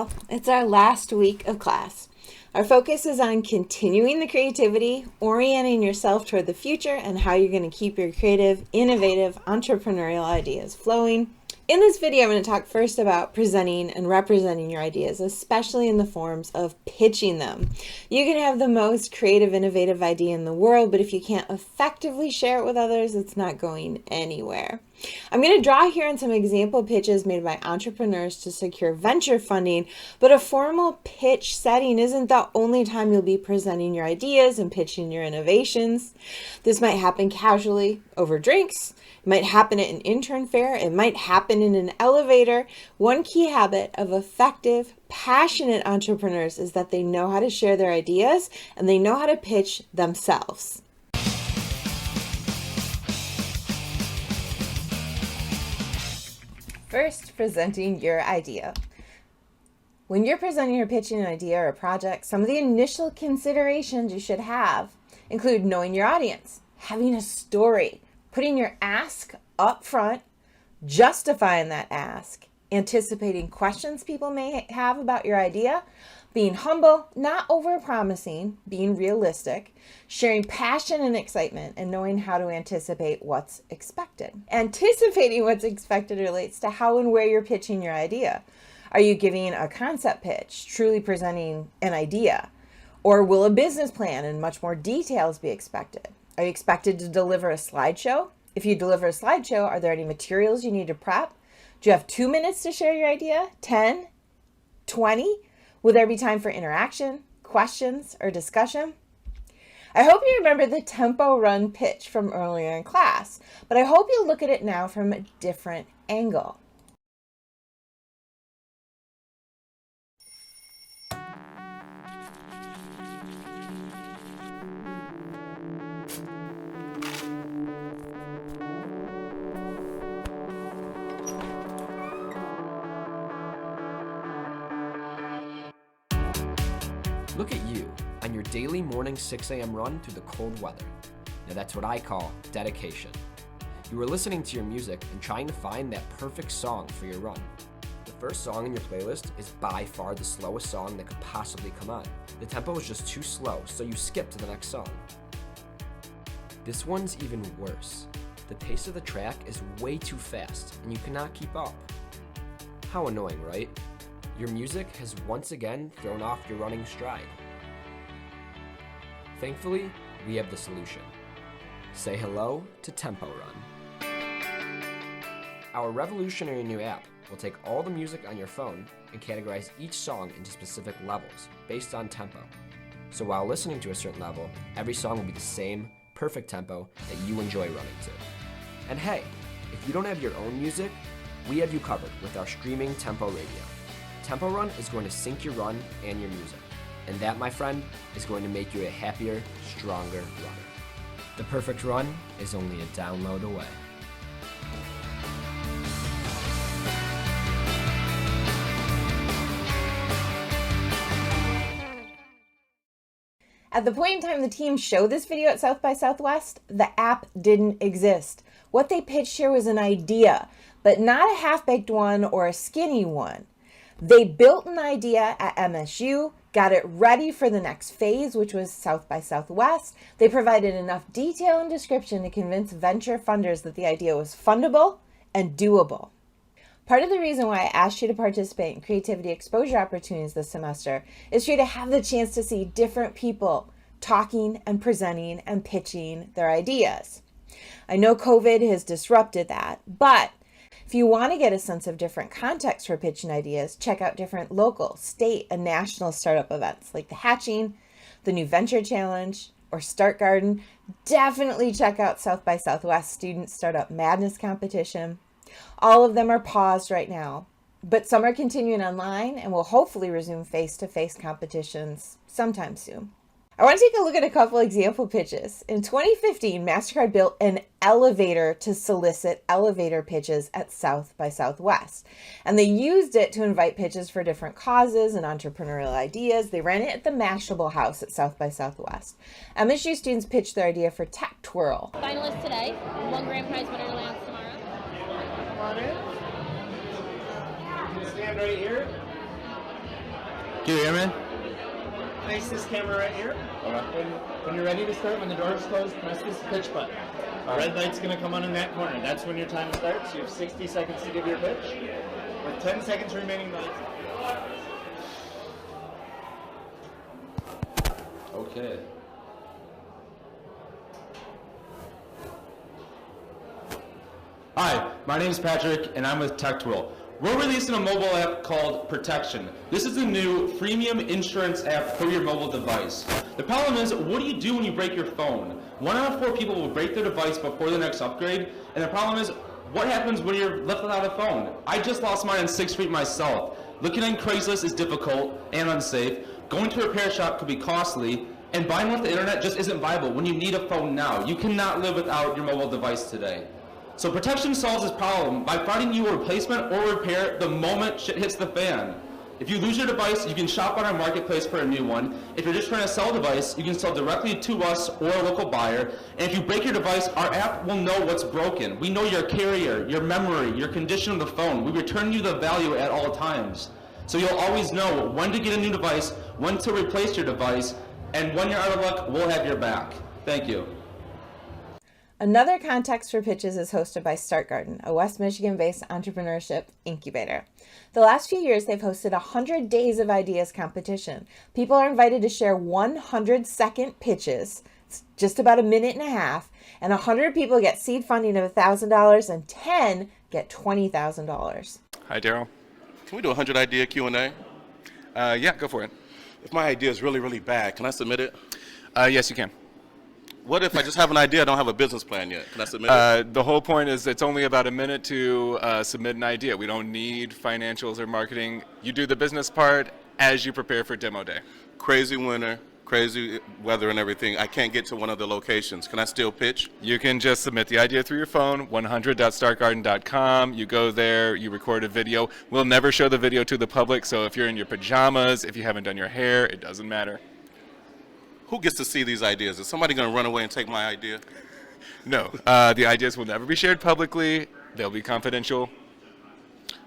fall. It's our last week of class. Our focus is on continuing the creativity, orienting yourself toward the future, and how you're going to keep your creative, innovative, entrepreneurial ideas flowing. In this video, I'm going to talk first about presenting and representing your ideas, especially in the forms of pitching them. You can have the most creative, innovative idea in the world, but if you can't effectively share it with others, it's not going anywhere. I'm going to draw here on some example pitches made by entrepreneurs to secure venture funding, but a formal pitch setting isn't the only time you'll be presenting your ideas and pitching your innovations. This might happen casually over drinks. It might happen at an intern fair. It might happen in an elevator. One key habit of effective, passionate entrepreneurs is that they know how to share their ideas and they know how to pitch themselves. First, presenting your idea. When you're presenting or pitching an idea or a project, some of the initial considerations you should have include knowing your audience, having a story, putting your ask up front, justifying that ask, anticipating questions people may have about your idea, being humble, not over-promising, being realistic, sharing passion and excitement, and knowing how to anticipate what's expected. Anticipating what's expected relates to how and where you're pitching your idea. Are you giving a concept pitch, truly presenting an idea? Or will a business plan and much more details be expected? Are you expected to deliver a slideshow? If you deliver a slideshow, are there any materials you need to prep? Do you have 2 minutes to share your idea? 10? 20? Will there be time for interaction, questions, or discussion? I hope you remember the tempo run pitch from earlier in class, but I hope you'll look at it now from a different angle. Look at you on your daily morning 6 a.m. run through the cold weather. Now that's what I call dedication. You are listening to your music and trying to find that perfect song for your run. The first song in your playlist is by far the slowest song that could possibly come on. The tempo is just too slow, so you skip to the next song. This one's even worse. The pace of the track is way too fast and you cannot keep up. How annoying, right? Your music has once again thrown off your running stride. Thankfully, we have the solution. Say hello to Tempo Run. Our revolutionary new app will take all the music on your phone and categorize each song into specific levels based on tempo. So while listening to a certain level, every song will be the same, perfect tempo that you enjoy running to. And hey, if you don't have your own music, we have you covered with our streaming Tempo Radio. Tempo Run is going to sync your run and your music. And that, my friend, is going to make you a happier, stronger runner. The perfect run is only a download away. At the point in time the team showed this video at South by Southwest, the app didn't exist. What they pitched here was an idea, but not a half-baked one or a skinny one. They built an idea at MSU, got it ready for the next phase, which was South by Southwest. They provided enough detail and description to convince venture funders that the idea was fundable and doable. Part of the reason why I asked you to participate in creativity exposure opportunities this semester is for you to have the chance to see different people talking and presenting and pitching their ideas. I know COVID has disrupted that, but if you want to get a sense of different contexts for pitching ideas, check out different local, state, and national startup events like the Hatching, the New Venture Challenge, or Start Garden. Definitely check out South by Southwest Student Startup Madness Competition. All of them are paused right now, but some are continuing online and will hopefully resume face-to-face competitions sometime soon. I want to take a look at a couple example pitches. In 2015, MasterCard built an elevator to solicit elevator pitches at South by Southwest. And they used it to invite pitches for different causes and entrepreneurial ideas. They ran it at the Mashable House at South by Southwest. MSU students pitched their idea for Tech Twirl. Finalists today, one grand prize winner lands tomorrow. Come on in. Stand right here. Can you hear me? Face this camera right here. When you're ready to start, when the door is closed, press this pitch button. The red light's going to come on in that corner. That's when your time starts. You have 60 seconds to give your pitch. With 10 seconds remaining, Okay. Hi, my name is Patrick, and I'm with TechTwill. We're releasing a mobile app called Protection. This is a new freemium insurance app for your mobile device. The problem is, what do you do when you break your phone? 1 out of 4 people will break their device before the next upgrade, and the problem is, what happens when you're left without a phone? I just lost mine on 6th Street myself. Looking on Craigslist is difficult and unsafe. Going to a repair shop could be costly, and buying off the internet just isn't viable when you need a phone now. You cannot live without your mobile device today. So Protection solves this problem by finding you a replacement or repair the moment shit hits the fan. If you lose your device, you can shop on our marketplace for a new one. If you're just trying to sell a device, you can sell directly to us or a local buyer. And if you break your device, our app will know what's broken. We know your carrier, your memory, your condition of the phone. We return you the value at all times. So you'll always know when to get a new device, when to replace your device, and when you're out of luck, we'll have your back. Thank you. Another Context for Pitches is hosted by Start Garden, a West Michigan-based entrepreneurship incubator. The last few years, they've hosted 100 Days of Ideas competition. People are invited to share 100-second pitches. It's just about a minute and a half, and 100 people get seed funding of $1,000, and 10 get $20,000. Hi, Daryl. Can we do a 100-idea Q&A? Yeah, go for it. If my idea is really, really bad, can I submit it? Yes, you can. What if I just have an idea, I don't have a business plan yet? Can I submit it? The whole point is it's only about a minute to submit an idea. We don't need financials or marketing. You do the business part as you prepare for demo day. Crazy winter, crazy weather and everything. I can't get to one of the locations. Can I still pitch? You can just submit the idea through your phone, 100.startgarden.com. You go there, you record a video. We'll never show the video to the public, so if you're in your pajamas, if you haven't done your hair, it doesn't matter. Who gets to see these ideas? Is somebody going to run away and take my idea? No, the ideas will never be shared publicly. They'll be confidential.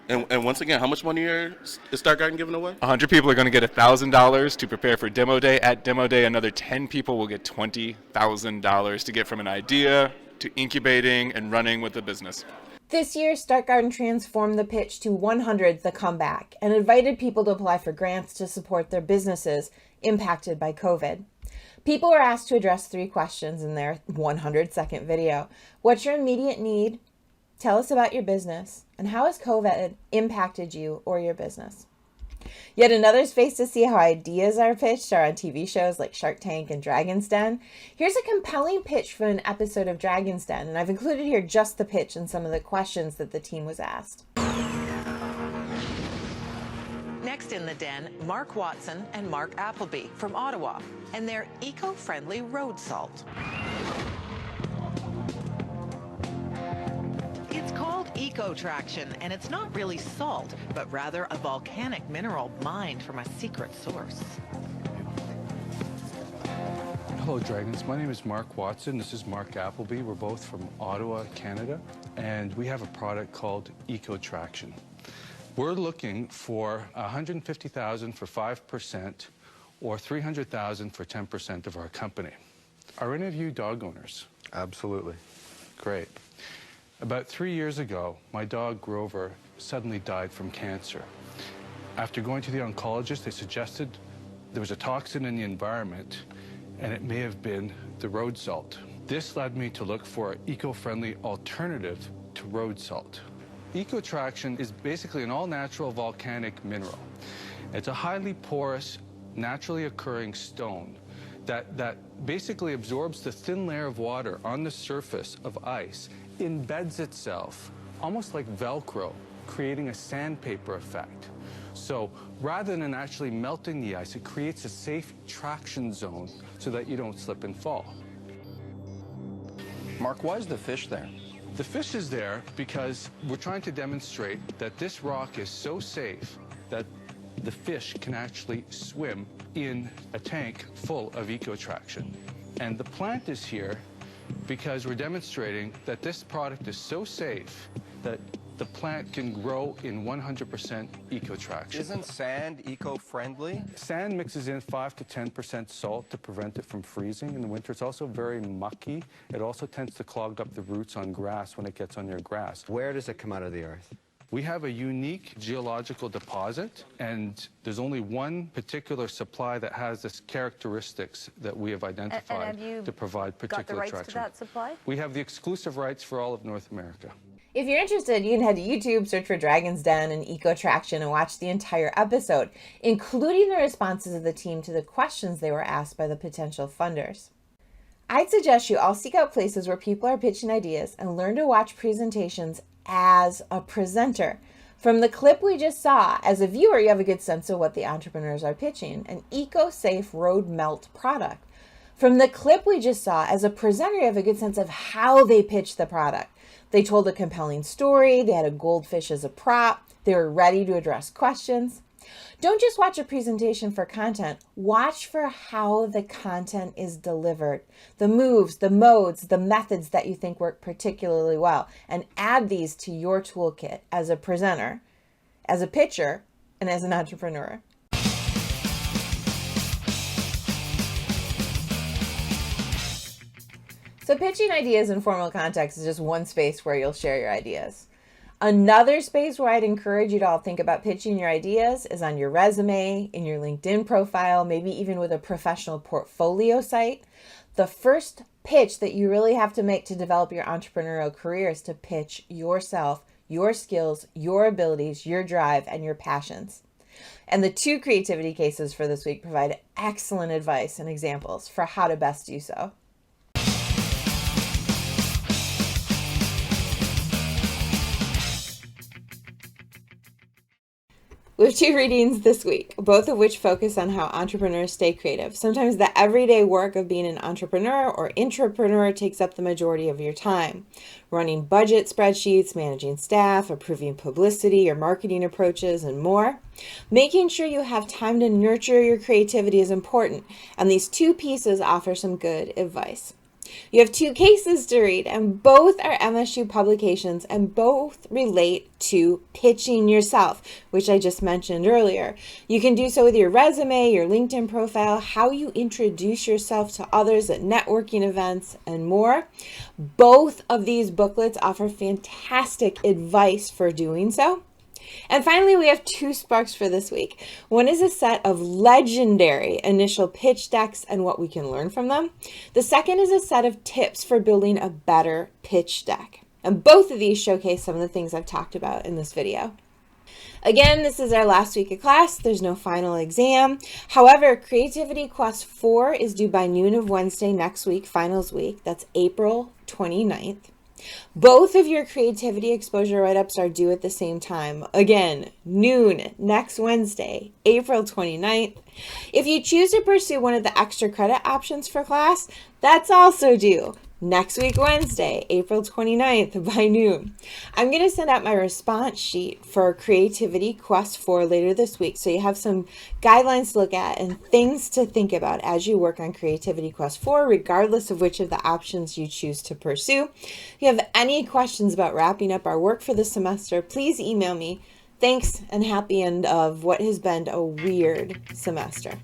And once again, how much money is Start Garden giving away? 100 people are going to get $1,000 to prepare for demo day. At demo day, another 10 people will get $20,000 to get from an idea to incubating and running with the business. This year, Start Garden transformed the pitch to 100 the comeback and invited people to apply for grants to support their businesses impacted by COVID. People were asked to address 3 questions in their 100-second video. What's your immediate need? Tell us about your business. And how has COVID impacted you or your business? Yet another space to see how ideas are pitched are on TV shows like Shark Tank and Dragon's Den. Here's a compelling pitch from an episode of Dragon's Den, and I've included here just the pitch and some of the questions that the team was asked. Next in the den, Mark Watson and Mark Appleby from Ottawa and their eco-friendly road salt. It's called eco-traction, and it's not really salt, but rather a volcanic mineral mined from a secret source. Hello, Dragons. My name is Mark Watson. This is Mark Appleby. We're both from Ottawa, Canada, and we have a product called eco-traction. We're looking for $150,000 for 5% or $300,000 for 10% of our company. Are any of you dog owners? Absolutely. Great. About 3 years ago, my dog Grover suddenly died from cancer. After going to the oncologist, they suggested there was a toxin in the environment, and it may have been the road salt. This led me to look for an eco-friendly alternative to road salt. Eco-traction is basically an all-natural volcanic mineral. It's a highly porous, naturally occurring stone that basically absorbs the thin layer of water on the surface of ice, embeds itself, almost like Velcro, creating a sandpaper effect. So rather than actually melting the ice, it creates a safe traction zone so that you don't slip and fall. Mark, why is the fish there? The fish is there because we're trying to demonstrate that this rock is so safe that the fish can actually swim in a tank full of eco-traction. And the plant is here because we're demonstrating that this product is so safe that the plant can grow in 100% eco-traction. Isn't sand eco-friendly? Sand mixes in 5 to 10% salt to prevent it from freezing in the winter. It's also very mucky. It also tends to clog up the roots on grass when it gets on your grass. Where does it come out of the earth? We have a unique geological deposit, and there's only one particular supply that has this characteristics that we have identified to provide particular traction. Got the rights to that supply? We have the exclusive rights for all of North America. If you're interested, you can head to YouTube, search for Dragon's Den and Eco Traction and watch the entire episode, including the responses of the team to the questions they were asked by the potential funders. I'd suggest you all seek out places where people are pitching ideas and learn to watch presentations as a presenter. From the clip we just saw, as a viewer, you have a good sense of what the entrepreneurs are pitching, an eco-safe road melt product. From the clip we just saw, as a presenter, you have a good sense of how they pitched the product. They told a compelling story, they had a goldfish as a prop, they were ready to address questions. Don't just watch a presentation for content, watch for how the content is delivered. The moves, the modes, the methods that you think work particularly well, and add these to your toolkit as a presenter, as a pitcher, and as an entrepreneur. So pitching ideas in formal context is just one space where you'll share your ideas. Another space where I'd encourage you to all think about pitching your ideas is on your resume, in your LinkedIn profile, maybe even with a professional portfolio site. The first pitch that you really have to make to develop your entrepreneurial career is to pitch yourself, your skills, your abilities, your drive, and your passions. And the 2 creativity cases for this week provide excellent advice and examples for how to best do so. We have 2 readings this week, both of which focus on how entrepreneurs stay creative. Sometimes the everyday work of being an entrepreneur or intrapreneur takes up the majority of your time. Running budget spreadsheets, managing staff, approving publicity or marketing approaches, and more. Making sure you have time to nurture your creativity is important, and these 2 pieces offer some good advice. You have 2 cases to read, and both are MSU publications, and both relate to pitching yourself, which I just mentioned earlier. You can do so with your resume, your LinkedIn profile, how you introduce yourself to others at networking events, and more. Both of these booklets offer fantastic advice for doing so. And finally, we have 2 sparks for this week. One is a set of legendary initial pitch decks and what we can learn from them. The second is a set of tips for building a better pitch deck. And both of these showcase some of the things I've talked about in this video. Again, this is our last week of class. There's no final exam. However, Creativity Quest 4 is due by noon of Wednesday next week, finals week. That's April 29th. Both of your creativity exposure write-ups are due at the same time. Again, noon next Wednesday, April 29th. If you choose to pursue one of the extra credit options for class, that's also due next week, Wednesday, April 29th by noon. I'm going to send out my response sheet for Creativity Quest 4 later this week, so you have some guidelines to look at and things to think about as you work on Creativity Quest 4, regardless of which of the options you choose to pursue. If you have any questions about wrapping up our work for the semester, please email me. Thanks, and happy end of what has been a weird semester.